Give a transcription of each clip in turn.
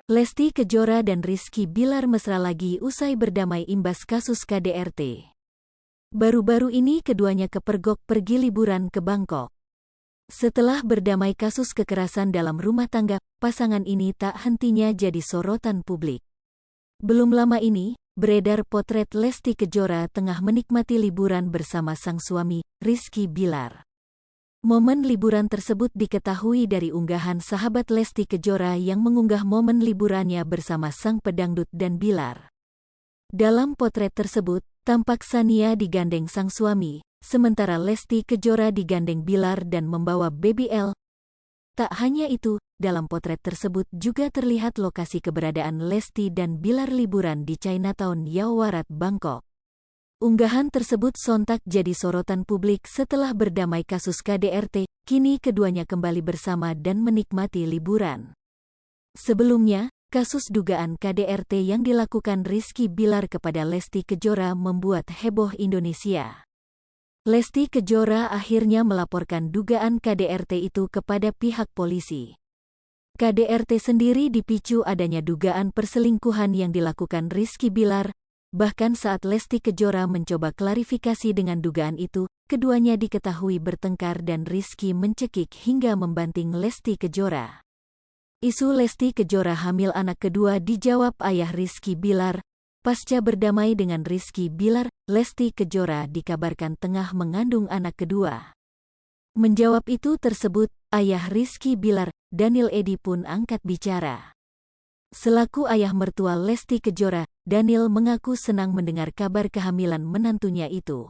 Lesti Kejora dan Rizky Bilar mesra lagi usai berdamai imbas kasus KDRT. Baru-baru ini keduanya kepergok pergi liburan ke Bangkok. Setelah berdamai kasus kekerasan dalam rumah tangga, pasangan ini tak hentinya jadi sorotan publik. Belum lama ini, beredar potret Lesti Kejora tengah menikmati liburan bersama sang suami, Rizky Bilar. Momen liburan tersebut diketahui dari unggahan sahabat Lesti Kejora yang mengunggah momen liburannya bersama sang pedangdut dan Bilar. Dalam potret tersebut, tampak Sania digandeng sang suami, sementara Lesti Kejora digandeng Bilar dan membawa baby L. Tak hanya itu, dalam potret tersebut juga terlihat lokasi keberadaan Lesti dan Bilar liburan di Chinatown, Yaowarat, Bangkok. Unggahan tersebut sontak jadi sorotan publik setelah berdamai kasus KDRT, kini keduanya kembali bersama dan menikmati liburan. Sebelumnya, kasus dugaan KDRT yang dilakukan Rizky Bilar kepada Lesti Kejora membuat heboh Indonesia. Lesti Kejora akhirnya melaporkan dugaan KDRT itu kepada pihak polisi. KDRT sendiri dipicu adanya dugaan perselingkuhan yang dilakukan Rizky Bilar. Bahkan saat Lesti Kejora mencoba klarifikasi dengan dugaan itu, keduanya diketahui bertengkar dan Rizky mencekik hingga membanting Lesti Kejora. Isu Lesti Kejora hamil anak kedua dijawab ayah Rizky Bilar. Pasca berdamai dengan Rizky Bilar, Lesti Kejora dikabarkan tengah mengandung anak kedua. Menjawab itu tersebut, ayah Rizky Bilar, Daniel Edi pun angkat bicara. Selaku ayah mertua Lesti Kejora, Daniel mengaku senang mendengar kabar kehamilan menantunya itu.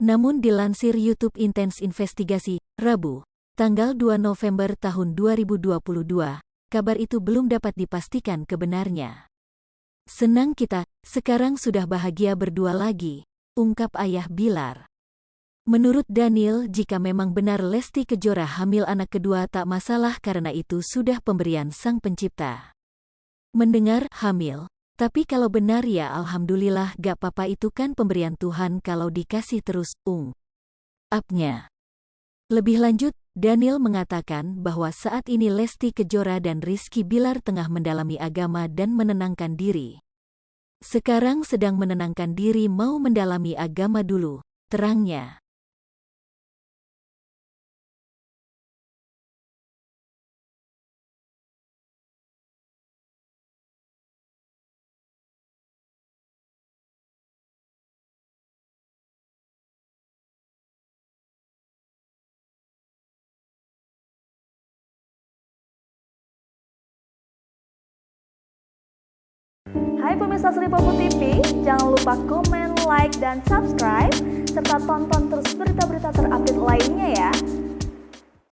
Namun dilansir YouTube Intens Investigasi, Rabu, tanggal 2 November tahun 2022, kabar itu belum dapat dipastikan kebenarnya. Senang kita, sekarang sudah bahagia berdua lagi, ungkap ayah Bilar. Menurut Daniel, jika memang benar Lesti Kejora hamil anak kedua tak masalah karena itu sudah pemberian Sang Pencipta. Mendengar hamil, tapi kalau benar ya alhamdulillah gak apa-apa itu kan pemberian Tuhan kalau dikasih terus, apnya. Lebih lanjut, Daniel mengatakan bahwa saat ini Lesti Kejora dan Rizky Bilar tengah mendalami agama dan menenangkan diri. Sekarang sedang menenangkan diri mau mendalami agama dulu, terangnya. Hai pemirsa Sri Popo TV, jangan lupa komen, like, dan subscribe, serta tonton terus berita-berita terupdate lainnya